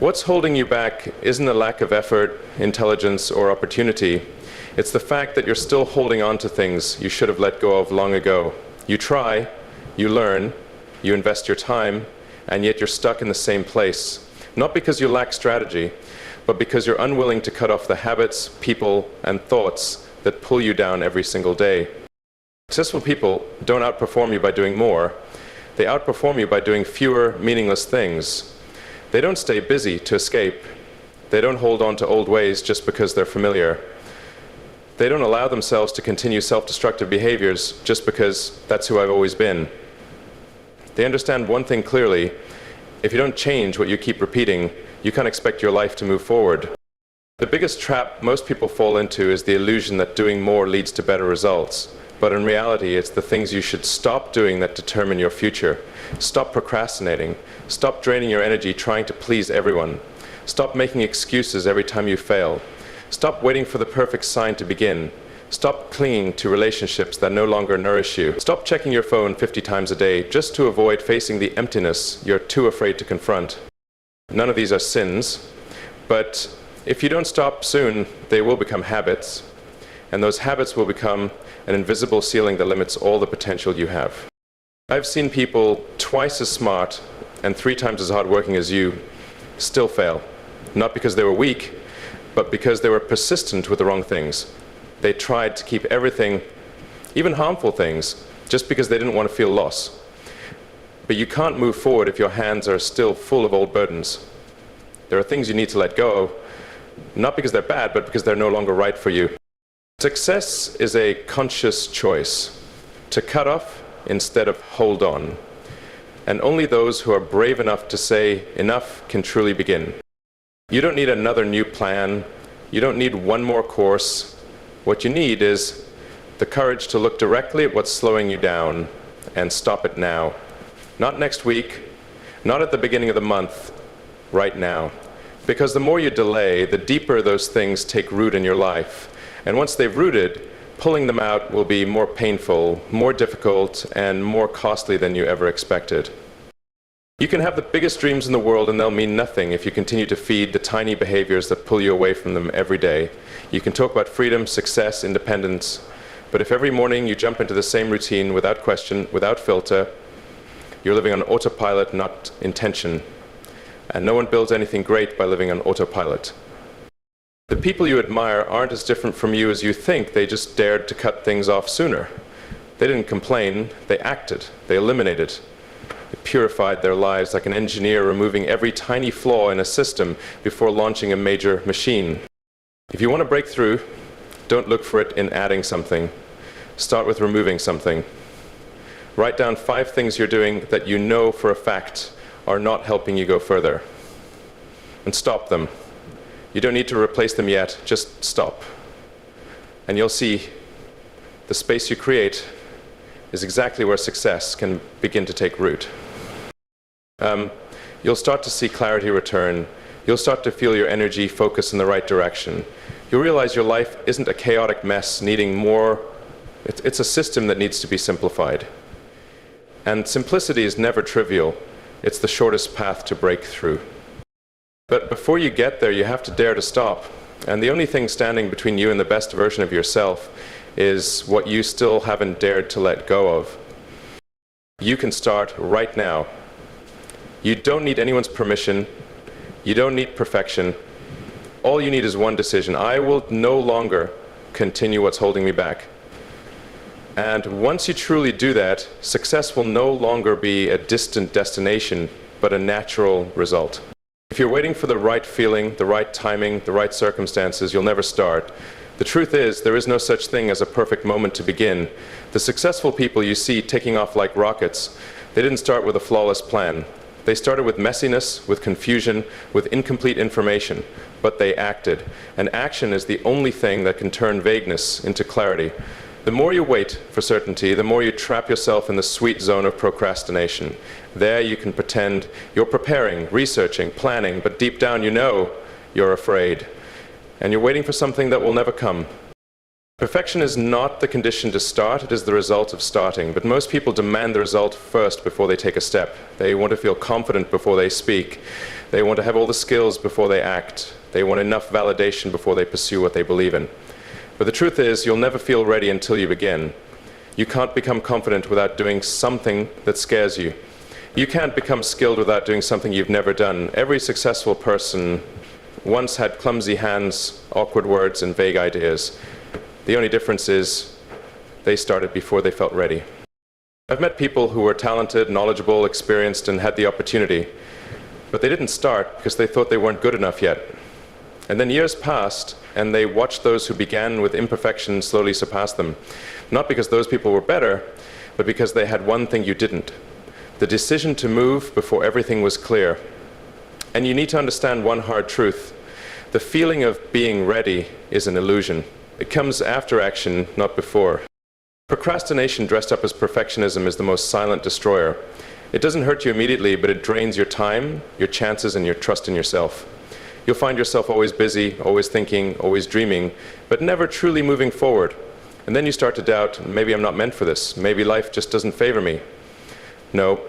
What's holding you back isn't a lack of effort, intelligence, or opportunity. It's the fact that you're still holding on to things you should have let go of long ago. You try, you learn, you invest your time, and yet you're stuck in the same place. Not because you lack strategy, but because you're unwilling to cut off the habits, people, and thoughts that pull you down every single day. Successful people don't outperform you by doing more. They outperform you by doing fewer, meaningless things. They don't stay busy to escape. They don't hold on to old ways just because they're familiar. They don't allow themselves to continue self-destructive behaviors just because that's who I've always been. They understand one thing clearly: if you don't change what you keep repeating, you can't expect your life to move forward. The biggest trap most people fall into is the illusion that doing more leads to better results. But in reality, it's the things you should stop doing that determine your future. Stop procrastinating. Stop draining your energy trying to please everyone. Stop making excuses every time you fail. Stop waiting for the perfect sign to begin. Stop clinging to relationships that no longer nourish you. Stop checking your phone 50 times a day just to avoid facing the emptiness you're too afraid to confront. None of these are sins, but if you don't stop soon, they will become habits, and those habits will become an invisible ceiling that limits all the potential you have. I've seen people twice as smart and 3 times as hardworking as you still fail, not because they were weak, but because they were persistent with the wrong things. They tried to keep everything, even harmful things, just because they didn't want to feel loss. But you can't move forward if your hands are still full of old burdens. There are things you need to let go of, not because they're bad, but because they're no longer right for you. Success is a conscious choice to cut off instead of hold on. And only those who are brave enough to say enough can truly begin. You don't need another new plan. You don't need one more course. What you need is the courage to look directly at what's slowing you down and stop it now. Not next week, not at the beginning of the month, right now. Because the more you delay, the deeper those things take root in your life. And once they've rooted, pulling them out will be more painful, more difficult, and more costly than you ever expected. You can have the biggest dreams in the world and they'll mean nothing if you continue to feed the tiny behaviors that pull you away from them every day. You can talk about freedom, success, independence, but if every morning you jump into the same routine without question, without filter, you're living on autopilot, not intention. And no one builds anything great by living on autopilot. The people you admire aren't as different from you as you think. They just dared to cut things off sooner. They didn't complain, they acted, they eliminated. They purified their lives like an engineer removing every tiny flaw in a system before launching a major machine. If you want to break through, don't look for it in adding something. Start with removing something. Write down 5 things you're doing that you know for a fact are not helping you go further. And stop them. You don't need to replace them yet, just stop. And you'll see the space you create is exactly where success can begin to take root. You'll start to see clarity return. You'll start to feel your energy focus in the right direction. You'll realize your life isn't a chaotic mess needing more. It's a system that needs to be simplified. And simplicity is never trivial. It's the shortest path to breakthrough. But before you get there, you have to dare to stop. And the only thing standing between you and the best version of yourself is what you still haven't dared to let go of. You can start right now. You don't need anyone's permission. You don't need perfection. All you need is one decision. I will no longer continue what's holding me back. And once you truly do that, success will no longer be a distant destination, but a natural result. If you're waiting for the right feeling, the right timing, the right circumstances, you'll never start. The truth is, there is no such thing as a perfect moment to begin. The successful people you see taking off like rockets, they didn't start with a flawless plan. They started with messiness, with confusion, with incomplete information, but they acted. And action is the only thing that can turn vagueness into clarity. The more you wait for certainty, the more you trap yourself in the sweet zone of procrastination. There you can pretend you're preparing, researching, planning, but deep down you know you're afraid. And you're waiting for something that will never come. Perfection is not the condition to start, it is the result of starting. But most people demand the result first before they take a step. They want to feel confident before they speak. They want to have all the skills before they act. They want enough validation before they pursue what they believe in. But the truth is, you'll never feel ready until you begin. You can't become confident without doing something that scares you. You can't become skilled without doing something you've never done. Every successful person once had clumsy hands, awkward words, and vague ideas. The only difference is they started before they felt ready. I've met people who were talented, knowledgeable, experienced, and had the opportunity, but they didn't start because they thought they weren't good enough yet. And then years passed, and they watched those who began with imperfection slowly surpass them. Not because those people were better, but because they had one thing you didn't: the decision to move before everything was clear. And you need to understand one hard truth. The feeling of being ready is an illusion. It comes after action, not before. Procrastination dressed up as perfectionism is the most silent destroyer. It doesn't hurt you immediately, but it drains your time, your chances, and your trust in yourself. You'll find yourself always busy, always thinking, always dreaming, but never truly moving forward. And then you start to doubt, maybe I'm not meant for this. Maybe life just doesn't favor me. No.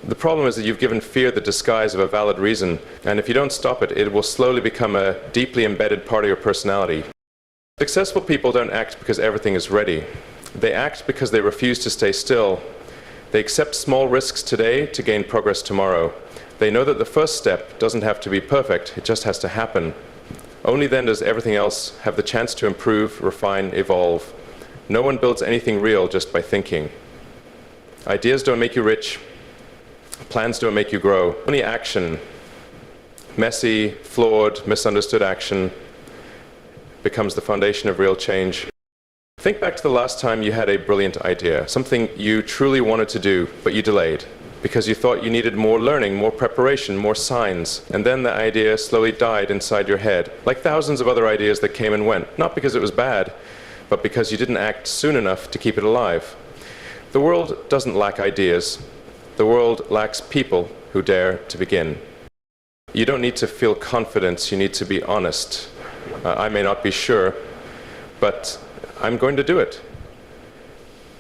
The problem is that you've given fear the disguise of a valid reason, and if you don't stop it, it will slowly become a deeply embedded part of your personality. Successful people don't act because everything is ready. They act because they refuse to stay still. They accept small risks today to gain progress tomorrow. They know that the first step doesn't have to be perfect, it just has to happen. Only then does everything else have the chance to improve, refine, evolve. No one builds anything real just by thinking. Ideas don't make you rich. Plans don't make you grow. Only action, messy, flawed, misunderstood action, becomes the foundation of real change. Think back to the last time you had a brilliant idea, something you truly wanted to do, but you delayed, because you thought you needed more learning, more preparation, more signs, and then the idea slowly died inside your head, like thousands of other ideas that came and went, not because it was bad, but because you didn't act soon enough to keep it alive. The world doesn't lack ideas. The world lacks people who dare to begin. You don't need to feel confidence, you need to be honest. I may not be sure, but I'm going to do it.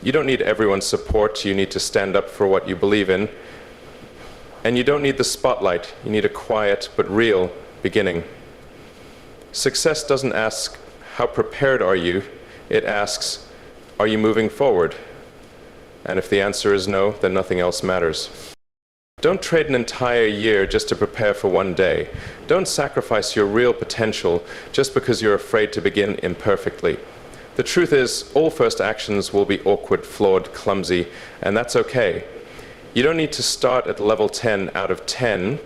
You don't need everyone's support, you need to stand up for what you believe in. And you don't need the spotlight, you need a quiet but real beginning. Success doesn't ask, how prepared are you? It asks, are you moving forward? And if the answer is no, then nothing else matters. Don't trade an entire year just to prepare for one day. Don't sacrifice your real potential just because you're afraid to begin imperfectly. The truth is, all first actions will be awkward, flawed, clumsy, and that's okay. You don't need to start at level 10 out of 10.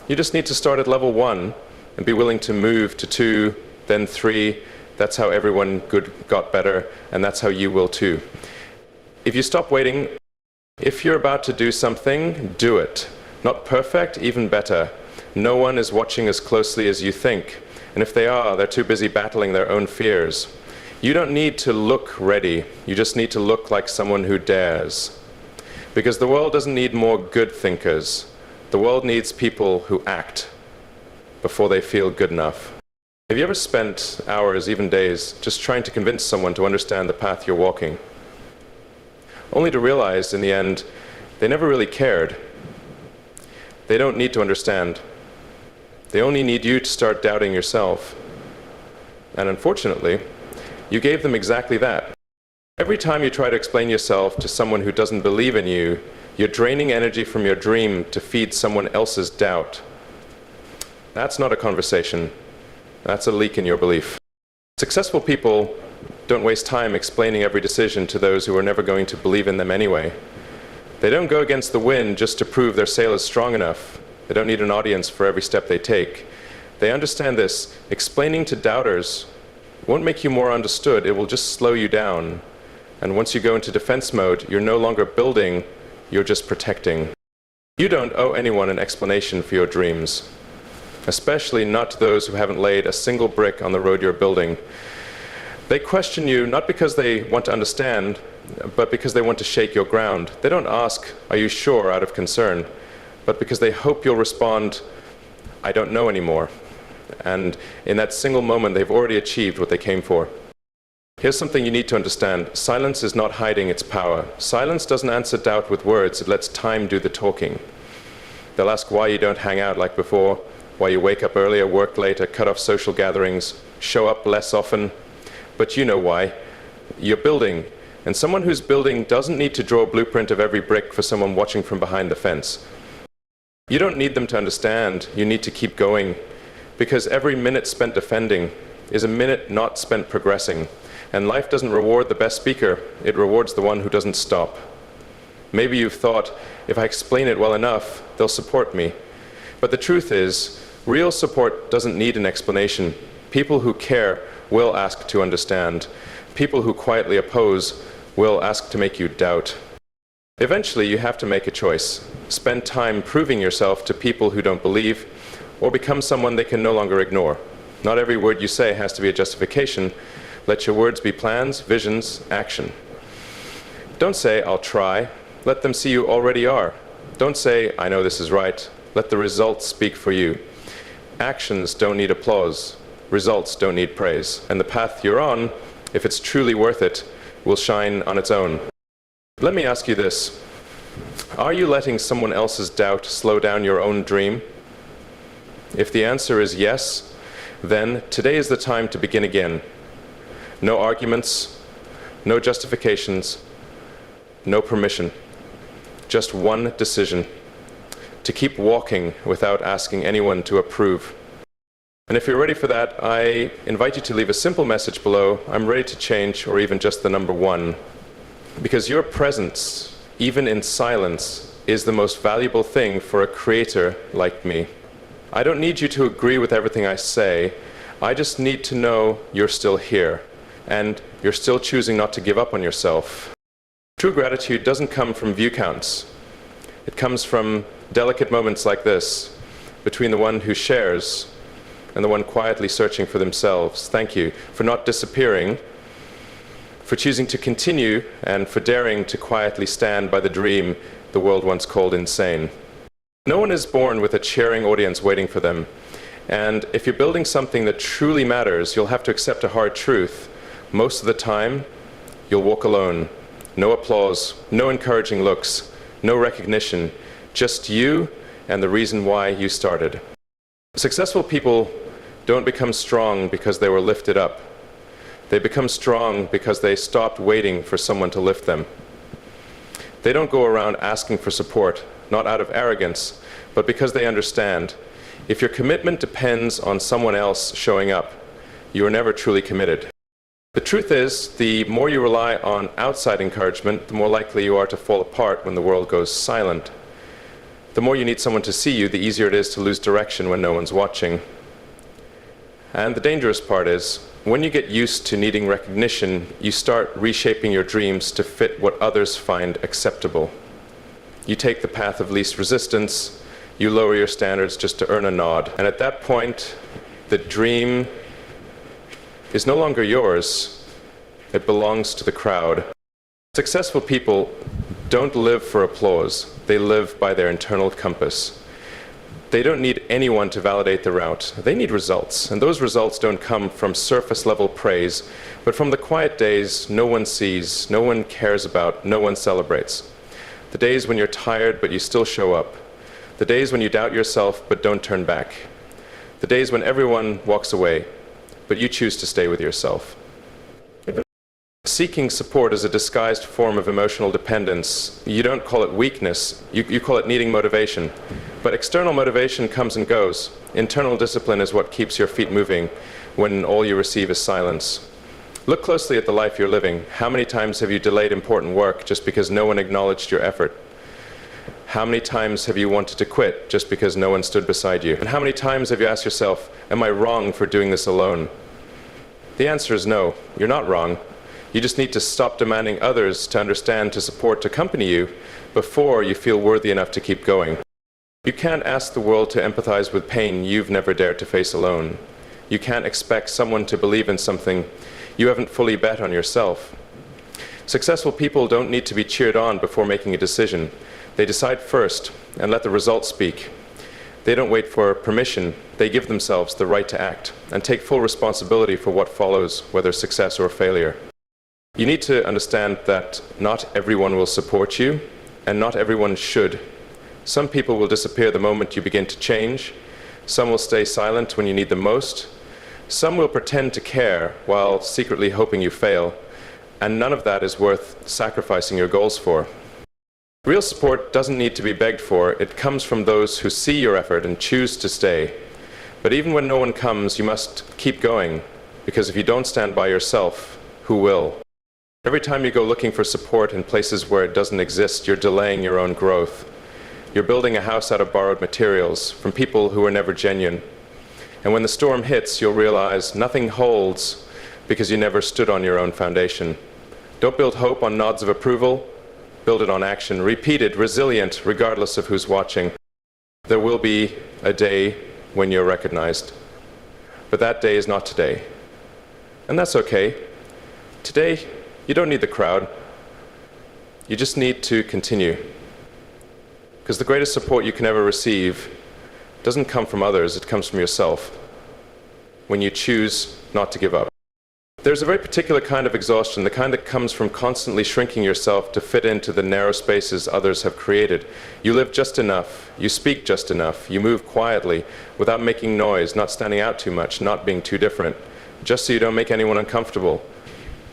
You just need to start at level 1 and be willing to move to 2, then 3. That's how everyone good got better, and that's how you will too. If you stop waiting, if you're about to do something, do it. Not perfect, even better. No one is watching as closely as you think. And if they are, they're too busy battling their own fears. You don't need to look ready. You just need to look like someone who dares. Because the world doesn't need more good thinkers. The world needs people who act before they feel good enough. Have you ever spent hours, even days, just trying to convince someone to understand the path you're walking? Only to realize, in the end, they never really cared. They don't need to understand. They only need you to start doubting yourself. And unfortunately, you gave them exactly that. Every time you try to explain yourself to someone who doesn't believe in you, you're draining energy from your dream to feed someone else's doubt. That's not a conversation. That's a leak in your belief. Successful people don't waste time explaining every decision to those who are never going to believe in them anyway. They don't go against the wind just to prove their sail is strong enough. They don't need an audience for every step they take. They understand this. Explaining to doubters won't make you more understood. It will just slow you down. And once you go into defense mode, you're no longer building, you're just protecting. You don't owe anyone an explanation for your dreams, especially not to those who haven't laid a single brick on the road you're building. They question you not because they want to understand, but because they want to shake your ground. They don't ask, are you sure, out of concern, but because they hope you'll respond, I don't know anymore. And in that single moment, they've already achieved what they came for. Here's something you need to understand. Silence is not hiding its power. Silence doesn't answer doubt with words. It lets time do the talking. They'll ask why you don't hang out like before, why you wake up earlier, work later, cut off social gatherings, show up less often. But you know why. You're building. And someone who's building doesn't need to draw a blueprint of every brick for someone watching from behind the fence. You don't need them to understand. You need to keep going. Because every minute spent defending is a minute not spent progressing. And life doesn't reward the best speaker. It rewards the one who doesn't stop. Maybe you've thought, if I explain it well enough, they'll support me. But the truth is, real support doesn't need an explanation. People who care will ask to understand. People who quietly oppose will ask to make you doubt. Eventually, you have to make a choice. Spend time proving yourself to people who don't believe, or become someone they can no longer ignore. Not every word you say has to be a justification. Let your words be plans, visions, action. Don't say, I'll try. Let them see you already are. Don't say, I know this is right. Let the results speak for you. Actions don't need applause. Results don't need praise. And the path you're on, if it's truly worth it, will shine on its own. Let me ask you this. Are you letting someone else's doubt slow down your own dream? If the answer is yes, then today is the time to begin again. No arguments, no justifications, no permission. Just one decision. To keep walking without asking anyone to approve. And if you're ready for that, I invite you to leave a simple message below. I'm ready to change, or even just the number 1. Because your presence, even in silence, is the most valuable thing for a creator like me. I don't need you to agree with everything I say. I just need to know you're still here, and you're still choosing not to give up on yourself. True gratitude doesn't come from view counts. It comes from delicate moments like this, between the one who shares and the one quietly searching for themselves. Thank you for not disappearing, for choosing to continue, and for daring to quietly stand by the dream the world once called insane. No one is born with a cheering audience waiting for them. And if you're building something that truly matters, you'll have to accept a hard truth. Most of the time, you'll walk alone. No applause, no encouraging looks, no recognition, just you and the reason why you started. Successful people don't become strong because they were lifted up. They become strong because they stopped waiting for someone to lift them. They don't go around asking for support, not out of arrogance, but because they understand. If your commitment depends on someone else showing up, you are never truly committed. The truth is, the more you rely on outside encouragement, the more likely you are to fall apart when the world goes silent. The more you need someone to see you, the easier it is to lose direction when no one's watching. And the dangerous part is, when you get used to needing recognition, you start reshaping your dreams to fit what others find acceptable. You take the path of least resistance, you lower your standards just to earn a nod. And at that point, the dream is no longer yours, it belongs to the crowd. Successful people don't live for applause, they live by their internal compass. They don't need anyone to validate the route, they need results. And those results don't come from surface level praise, but from the quiet days no one sees, no one cares about, no one celebrates. The days when you're tired but you still show up. The days when you doubt yourself but don't turn back. The days when everyone walks away, but you choose to stay with yourself. Seeking support is a disguised form of emotional dependence. You don't call it weakness, you call it needing motivation. But external motivation comes and goes. Internal discipline is what keeps your feet moving when all you receive is silence. Look closely at the life you're living. How many times have you delayed important work just because no one acknowledged your effort? How many times have you wanted to quit just because no one stood beside you? And how many times have you asked yourself, am I wrong for doing this alone? The answer is no, you're not wrong. You just need to stop demanding others to understand, to support, to accompany you before you feel worthy enough to keep going. You can't ask the world to empathize with pain you've never dared to face alone. You can't expect someone to believe in something you haven't fully bet on yourself. Successful people don't need to be cheered on before making a decision. They decide first and let the results speak. They don't wait for permission. They give themselves the right to act and take full responsibility for what follows, whether success or failure. You need to understand that not everyone will support you, and not everyone should. Some people will disappear the moment you begin to change. Some will stay silent when you need them most. Some will pretend to care while secretly hoping you fail. And none of that is worth sacrificing your goals for. Real support doesn't need to be begged for. It comes from those who see your effort and choose to stay. But even when no one comes, you must keep going, because if you don't stand by yourself, who will? Every time you go looking for support in places where it doesn't exist, you're delaying your own growth. You're building a house out of borrowed materials from people who are never genuine. And when the storm hits, you'll realize nothing holds because you never stood on your own foundation. Don't build hope on nods of approval. Build it on action. Repeated, resilient, regardless of who's watching. There will be a day when you're recognized. But that day is not today. And that's okay. Today, you don't need the crowd. You just need to continue. Because the greatest support you can ever receive doesn't come from others, it comes from yourself. When you choose not to give up. There's a very particular kind of exhaustion, the kind that comes from constantly shrinking yourself to fit into the narrow spaces others have created. You live just enough, you speak just enough, you move quietly, without making noise, not standing out too much, not being too different, just so you don't make anyone uncomfortable.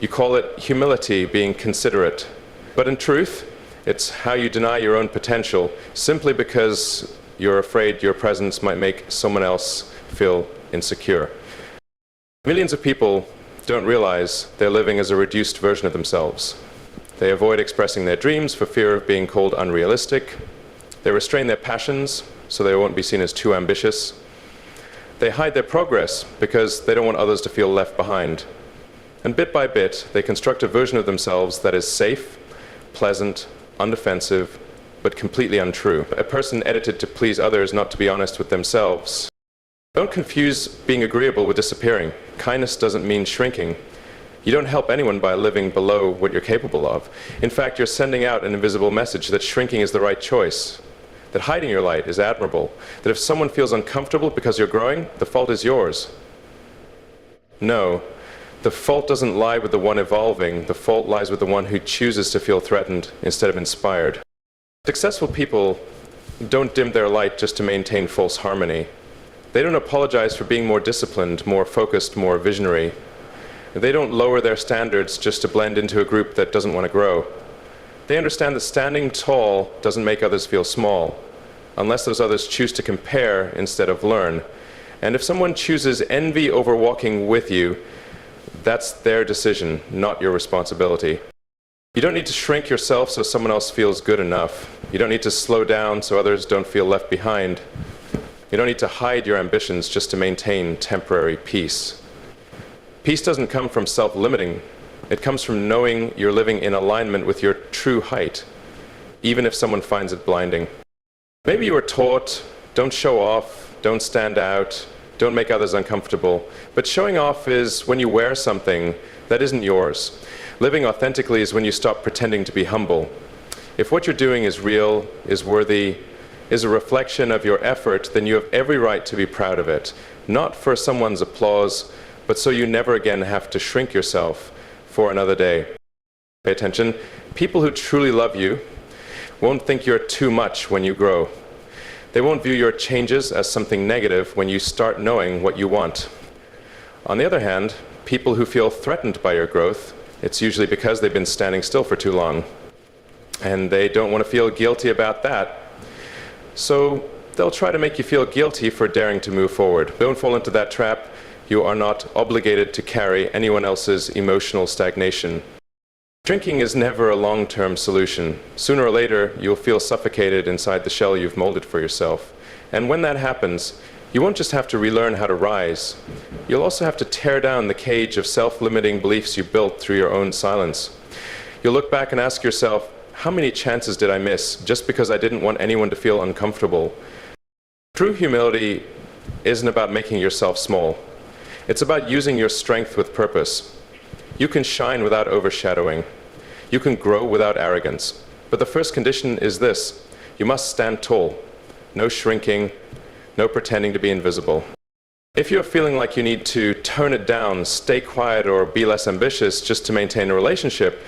You call it humility, being considerate. But in truth, it's how you deny your own potential, simply because you're afraid your presence might make someone else feel insecure. Millions of people don't realize they're living as a reduced version of themselves. They avoid expressing their dreams for fear of being called unrealistic. They restrain their passions so they won't be seen as too ambitious. They hide their progress because they don't want others to feel left behind. And bit by bit, they construct a version of themselves that is safe, pleasant, undefensive, but completely untrue. A person edited to please others, not to be honest with themselves. Don't confuse being agreeable with disappearing. Kindness doesn't mean shrinking. You don't help anyone by living below what you're capable of. In fact, you're sending out an invisible message that shrinking is the right choice, that hiding your light is admirable, that if someone feels uncomfortable because you're growing, the fault is yours. No, the fault doesn't lie with the one evolving. The fault lies with the one who chooses to feel threatened instead of inspired. Successful people don't dim their light just to maintain false harmony. They don't apologize for being more disciplined, more focused, more visionary. They don't lower their standards just to blend into a group that doesn't want to grow. They understand that standing tall doesn't make others feel small, unless those others choose to compare instead of learn. And if someone chooses envy over walking with you, that's their decision, not your responsibility. You don't need to shrink yourself so someone else feels good enough. You don't need to slow down so others don't feel left behind. You don't need to hide your ambitions just to maintain temporary peace. Peace doesn't come from self-limiting. It comes from knowing you're living in alignment with your true height, even if someone finds it blinding. Maybe you were taught, don't show off, don't stand out, don't make others uncomfortable. But showing off is when you wear something that isn't yours. Living authentically is when you stop pretending to be humble. If what you're doing is real, is worthy, is a reflection of your effort, then you have every right to be proud of it. Not for someone's applause, but so you never again have to shrink yourself for another day. Pay attention. People who truly love you won't think you're too much when you grow. They won't view your changes as something negative when you start knowing what you want. On the other hand, people who feel threatened by your growth, it's usually because they've been standing still for too long. And they don't want to feel guilty about that. So they'll try to make you feel guilty for daring to move forward. Don't fall into that trap. You are not obligated to carry anyone else's emotional stagnation. Drinking is never a long-term solution. Sooner or later, you'll feel suffocated inside the shell you've molded for yourself. And when that happens, you won't just have to relearn how to rise. You'll also have to tear down the cage of self-limiting beliefs you built through your own silence. You'll look back and ask yourself, how many chances did I miss just because I didn't want anyone to feel uncomfortable? True humility isn't about making yourself small. It's about using your strength with purpose. You can shine without overshadowing. You can grow without arrogance. But the first condition is this: you must stand tall. No shrinking, no pretending to be invisible. If you're feeling like you need to tone it down, stay quiet, or be less ambitious just to maintain a relationship,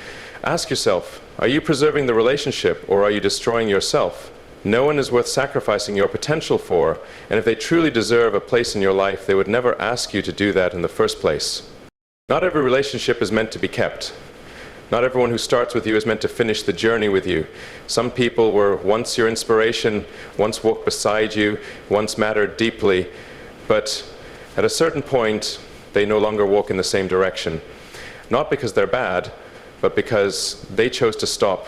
ask yourself, are you preserving the relationship or are you destroying yourself? No one is worth sacrificing your potential for, and if they truly deserve a place in your life, they would never ask you to do that in the first place. Not every relationship is meant to be kept. Not everyone who starts with you is meant to finish the journey with you. Some people were once your inspiration, once walked beside you, once mattered deeply, but at a certain point, they no longer walk in the same direction. Not because they're bad, but because they chose to stop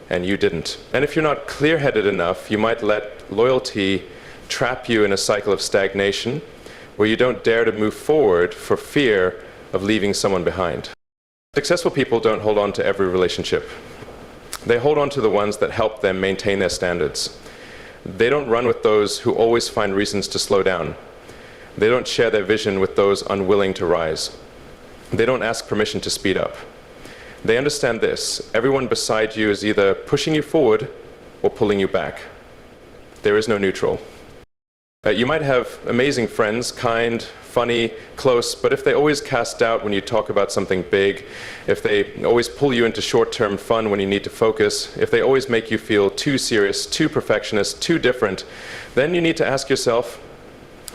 and you didn't. And if you're not clear-headed enough, you might let loyalty trap you in a cycle of stagnation where you don't dare to move forward for fear of leaving someone behind. Successful people don't hold on to every relationship. They hold on to the ones that help them maintain their standards. They don't run with those who always find reasons to slow down. They don't share their vision with those unwilling to rise. They don't ask permission to speed up. They understand this: everyone beside you is either pushing you forward or pulling you back. There is no neutral. You might have amazing friends, kind, funny, close, but if they always cast doubt when you talk about something big, if they always pull you into short-term fun when you need to focus, if they always make you feel too serious, too perfectionist, too different, then you need to ask yourself,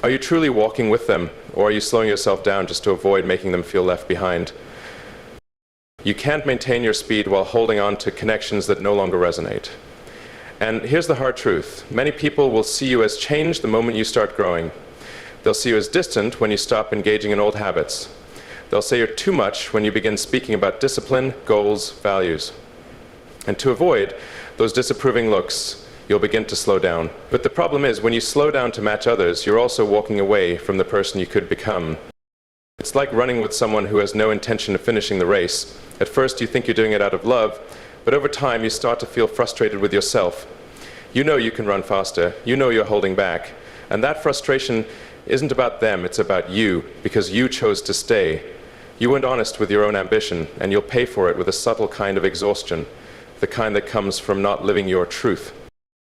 are you truly walking with them, or are you slowing yourself down just to avoid making them feel left behind? You can't maintain your speed while holding on to connections that no longer resonate. And here's the hard truth. Many people will see you as changed the moment you start growing. They'll see you as distant when you stop engaging in old habits. They'll say you're too much when you begin speaking about discipline, goals, values. And to avoid those disapproving looks, you'll begin to slow down. But the problem is, when you slow down to match others, you're also walking away from the person you could become. It's like running with someone who has no intention of finishing the race. At first, you think you're doing it out of love, but over time, you start to feel frustrated with yourself. You know you can run faster. You know you're holding back. And that frustration isn't about them, it's about you, because you chose to stay. You weren't honest with your own ambition, and you'll pay for it with a subtle kind of exhaustion, the kind that comes from not living your truth.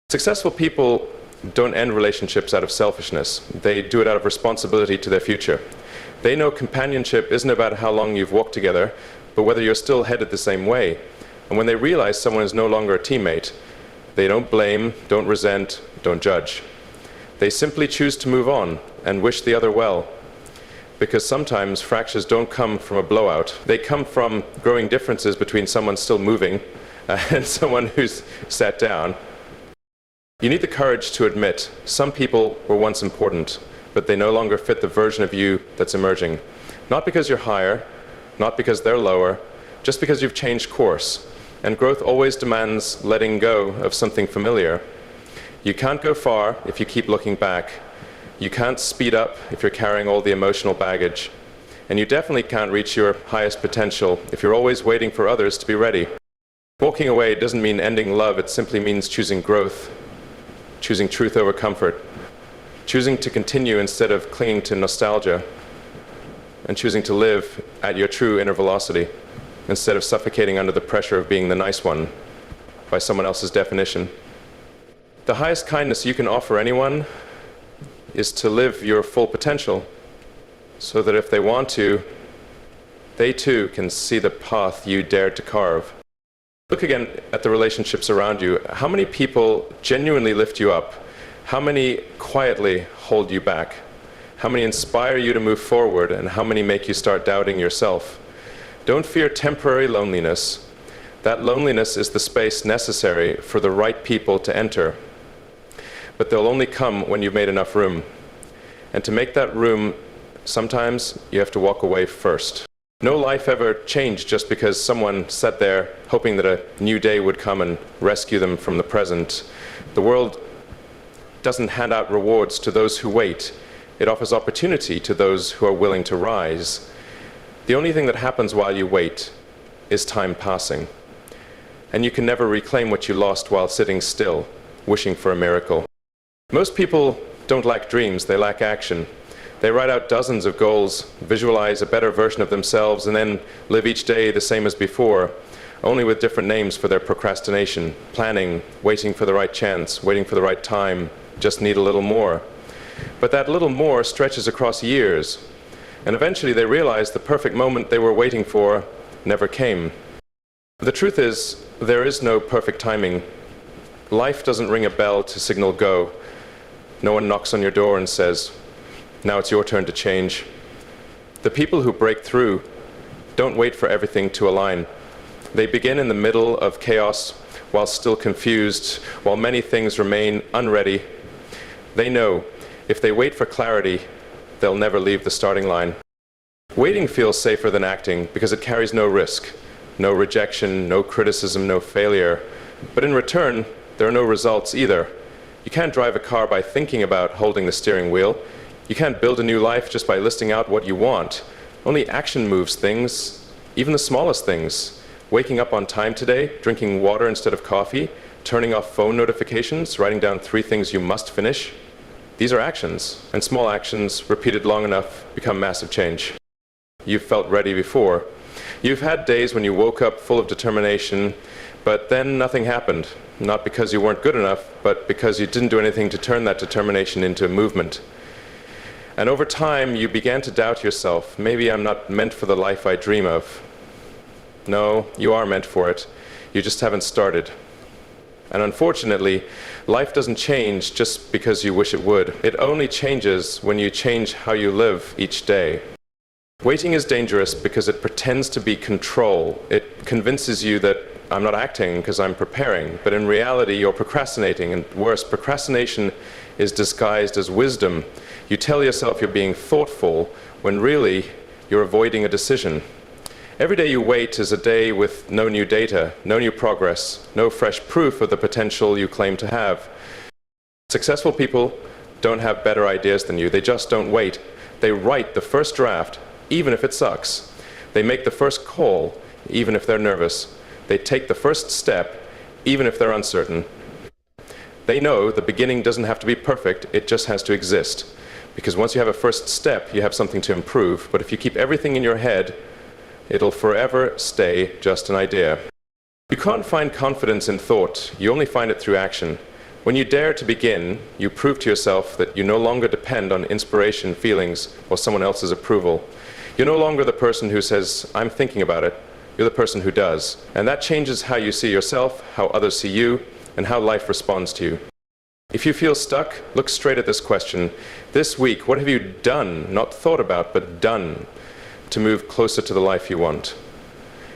Successful people don't end relationships out of selfishness. They do it out of responsibility to their future. They know companionship isn't about how long you've walked together, but whether you're still headed the same way. And when they realize someone is no longer a teammate, they don't blame, don't resent, don't judge. They simply choose to move on and wish the other well. Because sometimes fractures don't come from a blowout. They come from growing differences between someone still moving and someone who's sat down. You need the courage to admit some people were once important, but they no longer fit the version of you that's emerging. Not because you're higher, not because they're lower, just because you've changed course. And growth always demands letting go of something familiar. You can't go far if you keep looking back. You can't speed up if you're carrying all the emotional baggage. And you definitely can't reach your highest potential if you're always waiting for others to be ready. Walking away doesn't mean ending love, it simply means choosing growth, choosing truth over comfort, choosing to continue instead of clinging to nostalgia, and choosing to live at your true inner velocity instead of suffocating under the pressure of being the nice one by someone else's definition. The highest kindness you can offer anyone is to live your full potential so that if they want to, they too can see the path you dared to carve. Look again at the relationships around you. How many people genuinely lift you up? How many quietly hold you back? How many inspire you to move forward, and how many make you start doubting yourself? Don't fear temporary loneliness. That loneliness is the space necessary for the right people to enter. But they'll only come when you've made enough room. And to make that room, sometimes you have to walk away first. No life ever changed just because someone sat there hoping that a new day would come and rescue them from the present. The world doesn't hand out rewards to those who wait. It offers opportunity to those who are willing to rise. The only thing that happens while you wait is time passing. And you can never reclaim what you lost while sitting still, wishing for a miracle. Most people don't lack dreams, they lack action. They write out dozens of goals, visualize a better version of themselves, and then live each day the same as before, only with different names for their procrastination, planning, waiting for the right chance, waiting for the right time, just need a little more. But that little more stretches across years, and eventually they realize the perfect moment they were waiting for never came. The truth is, there is no perfect timing. Life doesn't ring a bell to signal go. No one knocks on your door and says, now it's your turn to change. The people who break through don't wait for everything to align. They begin in the middle of chaos while still confused, while many things remain unready. They know if they wait for clarity, they'll never leave the starting line. Waiting feels safer than acting because it carries no risk, no rejection, no criticism, no failure. But in return, there are no results either. You can't drive a car by thinking about holding the steering wheel. You can't build a new life just by listing out what you want. Only action moves things, even the smallest things. Waking up on time today, drinking water instead of coffee, turning off phone notifications, writing down 3 things you must finish. These are actions, and small actions, repeated long enough, become massive change. You've felt ready before. You've had days when you woke up full of determination, but then nothing happened. Not because you weren't good enough, but because you didn't do anything to turn that determination into movement. And over time, you began to doubt yourself. Maybe I'm not meant for the life I dream of. No, you are meant for it. You just haven't started. And unfortunately, life doesn't change just because you wish it would. It only changes when you change how you live each day. Waiting is dangerous because it pretends to be control. It convinces you that I'm not acting because I'm preparing, but in reality you're procrastinating, and worse, procrastination is disguised as wisdom. You tell yourself you're being thoughtful when really you're avoiding a decision. Every day you wait is a day with no new data, no new progress, no fresh proof of the potential you claim to have. Successful people don't have better ideas than you. They just don't wait. They write the first draft, even if it sucks. They make the first call, even if they're nervous. They take the first step, even if they're uncertain. They know the beginning doesn't have to be perfect, it just has to exist. Because once you have a first step, you have something to improve. But if you keep everything in your head, it'll forever stay just an idea. You can't find confidence in thought, you only find it through action. When you dare to begin, you prove to yourself that you no longer depend on inspiration, feelings, or someone else's approval. You're no longer the person who says, I'm thinking about it. You're the person who does. And that changes how you see yourself, how others see you, and how life responds to you. If you feel stuck, look straight at this question. This week, what have you done, not thought about, but done, to move closer to the life you want?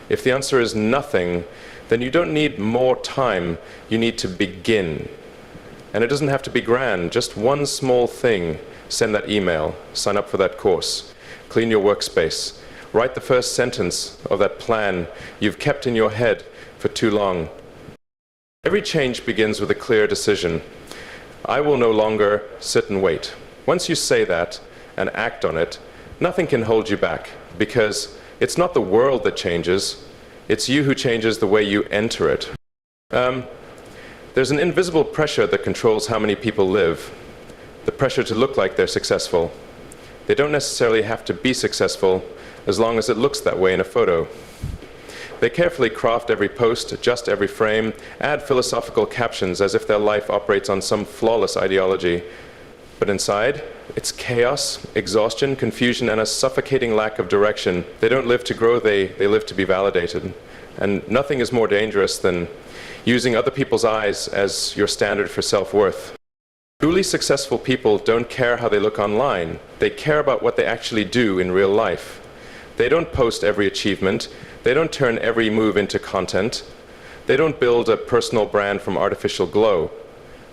If the answer is nothing, then you don't need more time, you need to begin. And it doesn't have to be grand, just one small thing. Send that email, sign up for that course, clean your workspace, write the first sentence of that plan you've kept in your head for too long. Every change begins with a clear decision. I will no longer sit and wait. Once you say that and act on it, nothing can hold you back, because it's not the world that changes, it's you who changes the way you enter it. There's an invisible pressure that controls how many people live, the pressure to look like they're successful. They don't necessarily have to be successful as long as it looks that way in a photo. They carefully craft every post, adjust every frame, add philosophical captions as if their life operates on some flawless ideology. But inside, it's chaos, exhaustion, confusion, and a suffocating lack of direction. They don't live to grow, they live to be validated. And nothing is more dangerous than using other people's eyes as your standard for self-worth. Truly successful people don't care how they look online. They care about what they actually do in real life. They don't post every achievement. They don't turn every move into content. They don't build a personal brand from artificial glow.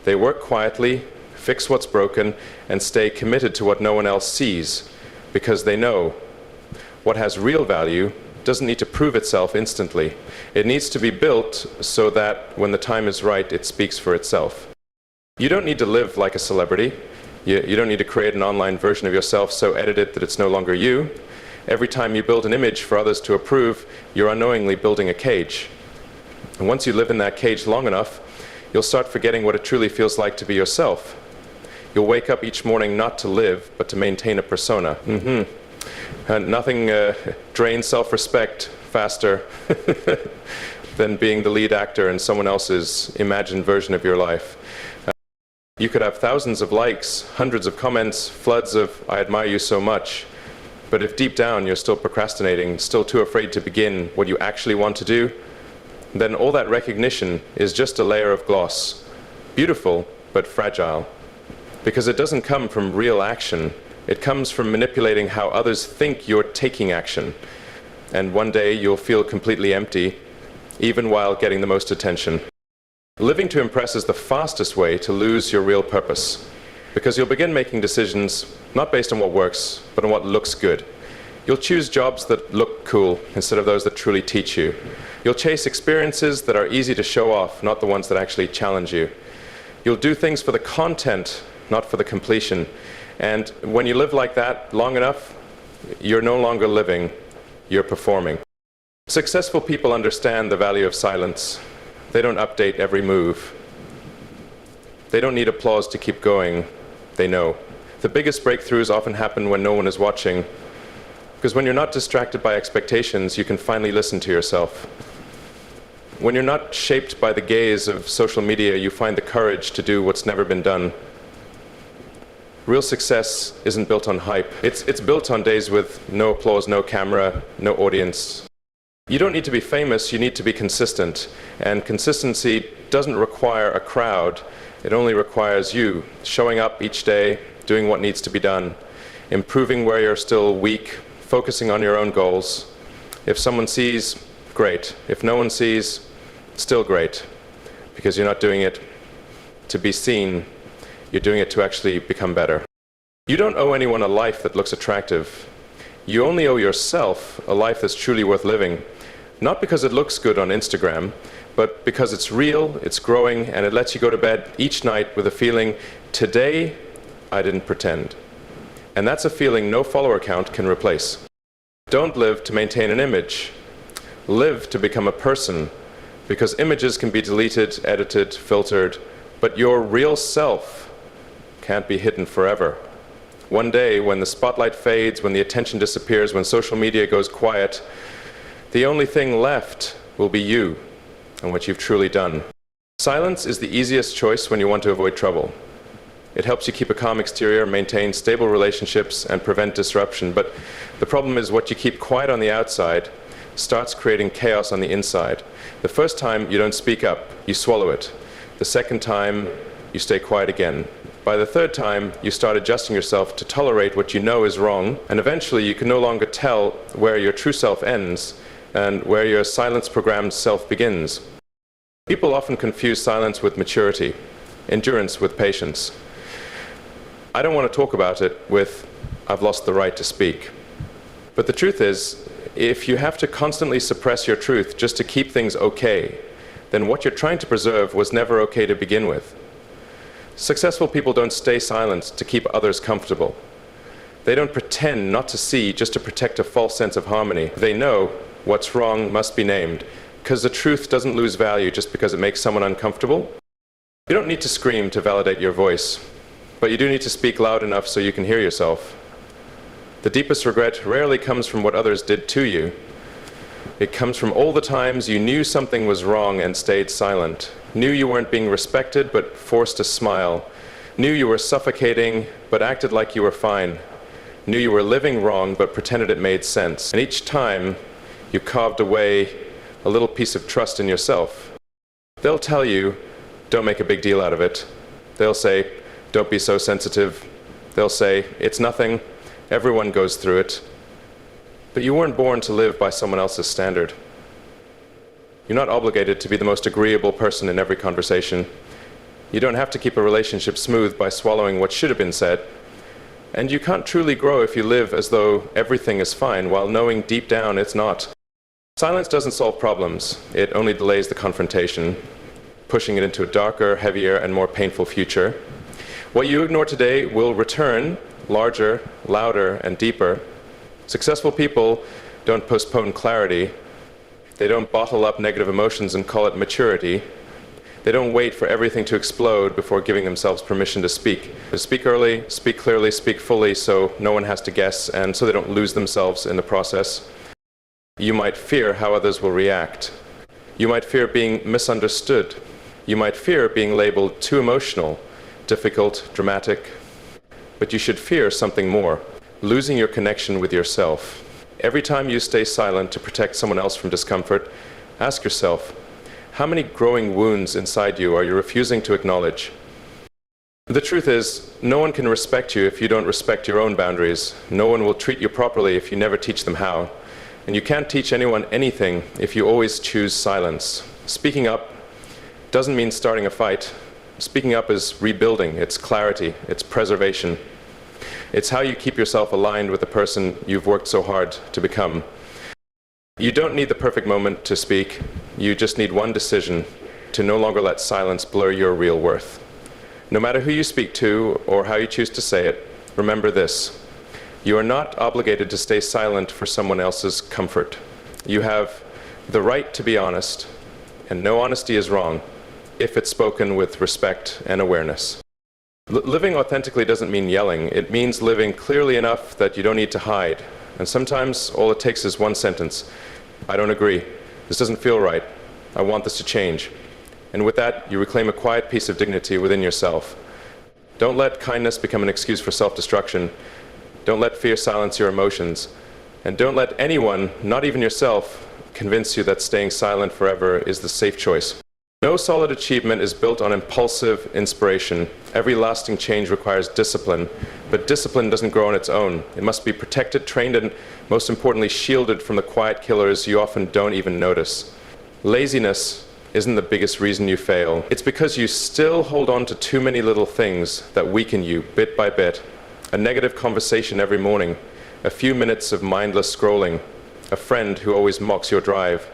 They work quietly, fix what's broken, and stay committed to what no one else sees, because they know what has real value doesn't need to prove itself instantly. It needs to be built so that when the time is right, it speaks for itself. You don't need to live like a celebrity. You don't need to create an online version of yourself so edited that it's no longer you. Every time you build an image for others to approve, you're unknowingly building a cage. And once you live in that cage long enough, you'll start forgetting what it truly feels like to be yourself. You'll wake up each morning not to live, but to maintain a persona. And nothing drains self-respect faster than being the lead actor in someone else's imagined version of your life. You could have thousands of likes, hundreds of comments, floods of "I admire you so much," but if deep down you're still procrastinating, still too afraid to begin what you actually want to do, then all that recognition is just a layer of gloss beautiful but fragile, because it doesn't come from real action. It comes from manipulating how others think you're taking action. And one day you'll feel completely empty, even while getting the most attention. Living to impress is the fastest way to lose your real purpose, because you'll begin making decisions not based on what works, but on what looks good. You'll choose jobs that look cool instead of those that truly teach you. You'll chase experiences that are easy to show off, not the ones that actually challenge you. You'll do things for the content, not for the completion. And when you live like that long enough, you're no longer living, you're performing. Successful people understand the value of silence. They don't update every move. They don't need applause to keep going. They know. The biggest breakthroughs often happen when no one is watching, because when you're not distracted by expectations, you can finally listen to yourself. When you're not shaped by the gaze of social media, you find the courage to do what's never been done. Real success isn't built on hype. It's built on days with no applause, no camera, no audience. You don't need to be famous, you need to be consistent. And consistency doesn't require a crowd. It only requires you showing up each day, doing what needs to be done, improving where you're still weak, focusing on your own goals. If someone sees, great. If no one sees, still great. Because you're not doing it to be seen, you're doing it to actually become better. You don't owe anyone a life that looks attractive. You only owe yourself a life that's truly worth living. Not because it looks good on Instagram, but because it's real, it's growing, and it lets you go to bed each night with a feeling, today, I didn't pretend. And that's a feeling no follower count can replace. Don't live to maintain an image. Live to become a person, because images can be deleted, edited, filtered, but your real self can't be hidden forever. One day, when the spotlight fades, when the attention disappears, when social media goes quiet, the only thing left will be you and what you've truly done. Silence is the easiest choice when you want to avoid trouble. It helps you keep a calm exterior, maintain stable relationships, and prevent disruption. But the problem is what you keep quiet on the outside starts creating chaos on the inside. The first time you don't speak up, you swallow it. The second time, you stay quiet again. By the third time, you start adjusting yourself to tolerate what you know is wrong, and eventually you can no longer tell where your true self ends and where your silence-programmed self begins. People often confuse silence with maturity, endurance with patience. I don't want to talk about it with, I've lost the right to speak. But the truth is, if you have to constantly suppress your truth just to keep things okay, then what you're trying to preserve was never okay to begin with. Successful people don't stay silent to keep others comfortable. They don't pretend not to see just to protect a false sense of harmony. They know what's wrong must be named, because the truth doesn't lose value just because it makes someone uncomfortable. You don't need to scream to validate your voice, but you do need to speak loud enough so you can hear yourself. The deepest regret rarely comes from what others did to you. It comes from all the times you knew something was wrong and stayed silent, knew you weren't being respected but forced to smile, knew you were suffocating but acted like you were fine, knew you were living wrong but pretended it made sense. And each time, you carved away a little piece of trust in yourself. They'll tell you, don't make a big deal out of it. They'll say, don't be so sensitive. They'll say, it's nothing. Everyone goes through it. But you weren't born to live by someone else's standard. You're not obligated to be the most agreeable person in every conversation. You don't have to keep a relationship smooth by swallowing what should have been said. And you can't truly grow if you live as though everything is fine while knowing deep down it's not. Silence doesn't solve problems. It only delays the confrontation, pushing it into a darker, heavier, and more painful future. What you ignore today will return, larger, louder, and deeper. Successful people don't postpone clarity. They don't bottle up negative emotions and call it maturity. They don't wait for everything to explode before giving themselves permission to speak. They speak early, speak clearly, speak fully so no one has to guess and so they don't lose themselves in the process. You might fear how others will react. You might fear being misunderstood. You might fear being labeled too emotional, difficult, dramatic. But you should fear something more, losing your connection with yourself. Every time you stay silent to protect someone else from discomfort, ask yourself, How many growing wounds inside you are you refusing to acknowledge? The truth is, no one can respect you if you don't respect your own boundaries. No one will treat you properly if you never teach them how. And you can't teach anyone anything if you always choose silence. Speaking up doesn't mean starting a fight. Speaking up is rebuilding, it's clarity, it's preservation. It's how you keep yourself aligned with the person you've worked so hard to become. You don't need the perfect moment to speak. You just need one decision to no longer let silence blur your real worth. No matter who you speak to or how you choose to say it, remember this. You are not obligated to stay silent for someone else's comfort. You have the right to be honest, and no honesty is wrong if it's spoken with respect and awareness. Living authentically doesn't mean yelling. It means living clearly enough that you don't need to hide. And sometimes all it takes is one sentence. I don't agree. This doesn't feel right. I want this to change. And with that, you reclaim a quiet piece of dignity within yourself. Don't let kindness become an excuse for self-destruction. Don't let fear silence your emotions. And don't let anyone, not even yourself, convince you that staying silent forever is the safe choice. No solid achievement is built on impulsive inspiration. Every lasting change requires discipline, but discipline doesn't grow on its own. It must be protected, trained, and most importantly, shielded from the quiet killers you often don't even notice. Laziness isn't the biggest reason you fail. It's because you still hold on to too many little things that weaken you bit by bit. A negative conversation every morning, a few minutes of mindless scrolling, a friend who always mocks your drive,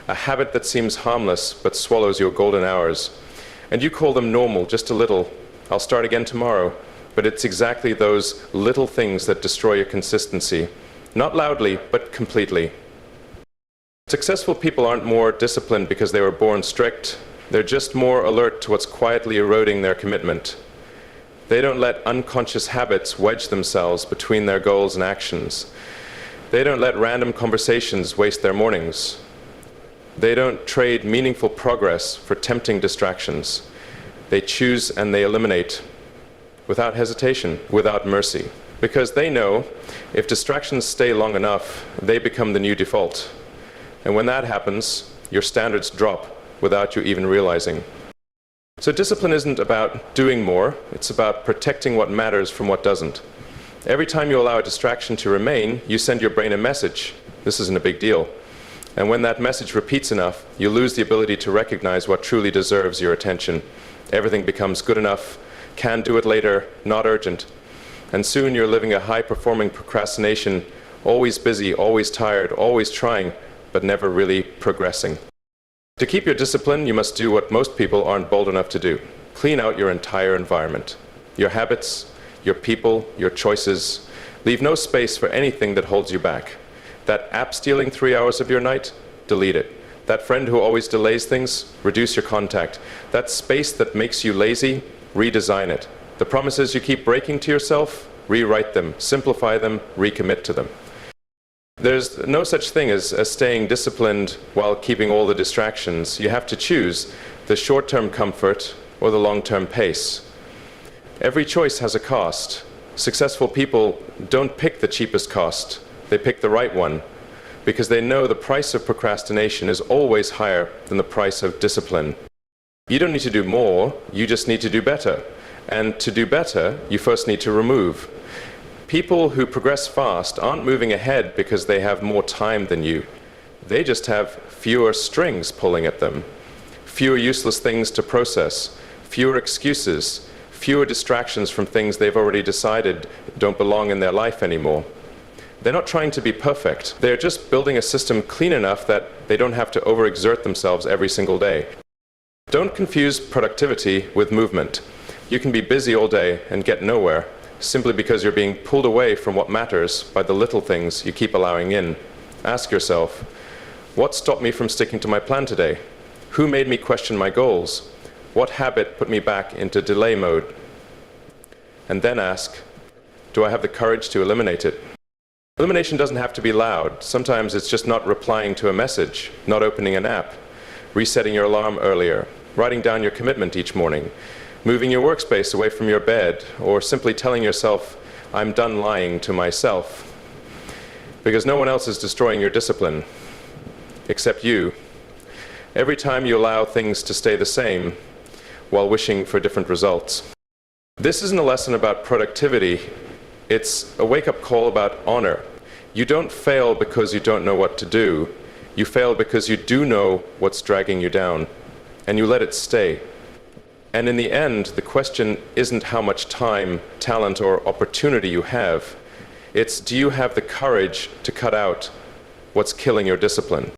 a habit that seems harmless but swallows your golden hours. And you call them normal, just a little. I'll start again tomorrow. But it's exactly those little things that destroy your consistency. Not loudly, but completely. Successful people aren't more disciplined because they were born strict. They're just more alert to what's quietly eroding their commitment. They don't let unconscious habits wedge themselves between their goals and actions. They don't let random conversations waste their mornings. They don't trade meaningful progress for tempting distractions. They choose and they eliminate without hesitation, without mercy. Because they know if distractions stay long enough, they become the new default. And when that happens, your standards drop without you even realizing. So discipline isn't about doing more, it's about protecting what matters from what doesn't. Every time you allow a distraction to remain, you send your brain a message. This isn't a big deal. And when that message repeats enough, you lose the ability to recognize what truly deserves your attention. Everything becomes good enough, can do it later, not urgent. And soon you're living a high-performing procrastination, always busy, always tired, always trying, but never really progressing. To keep your discipline, you must do what most people aren't bold enough to do. Clean out your entire environment. Your habits, your people, your choices. Leave no space for anything that holds you back. That app stealing 3 hours of your night, delete it. That friend who always delays things, reduce your contact. That space that makes you lazy, redesign it. The promises you keep breaking to yourself, rewrite them, simplify them, recommit to them. There's no such thing as staying disciplined while keeping all the distractions. You have to choose the short-term comfort or the long-term pace. Every choice has a cost. Successful people don't pick the cheapest cost. They pick the right one because they know the price of procrastination is always higher than the price of discipline. You don't need to do more, you just need to do better. And to do better, you first need to remove. People who progress fast aren't moving ahead because they have more time than you. They just have fewer strings pulling at them, fewer useless things to process, fewer excuses, fewer distractions from things they've already decided don't belong in their life anymore. They're not trying to be perfect. They're just building a system clean enough that they don't have to overexert themselves every single day. Don't confuse productivity with movement. You can be busy all day and get nowhere simply because you're being pulled away from what matters by the little things you keep allowing in. Ask yourself, what stopped me from sticking to my plan today? Who made me question my goals? What habit put me back into delay mode? And then ask, do I have the courage to eliminate it? Elimination doesn't have to be loud. Sometimes it's just not replying to a message, not opening an app, resetting your alarm earlier, writing down your commitment each morning, moving your workspace away from your bed, or simply telling yourself, I'm done lying to myself. Because no one else is destroying your discipline, except you. every time you allow things to stay the same while wishing for different results. This isn't a lesson about productivity, it's a wake-up call about honor. You don't fail because you don't know what to do. You fail because you do know what's dragging you down, and you let it stay. And in the end, the question isn't how much time, talent, or opportunity you have. It's, do you have the courage to cut out what's killing your discipline?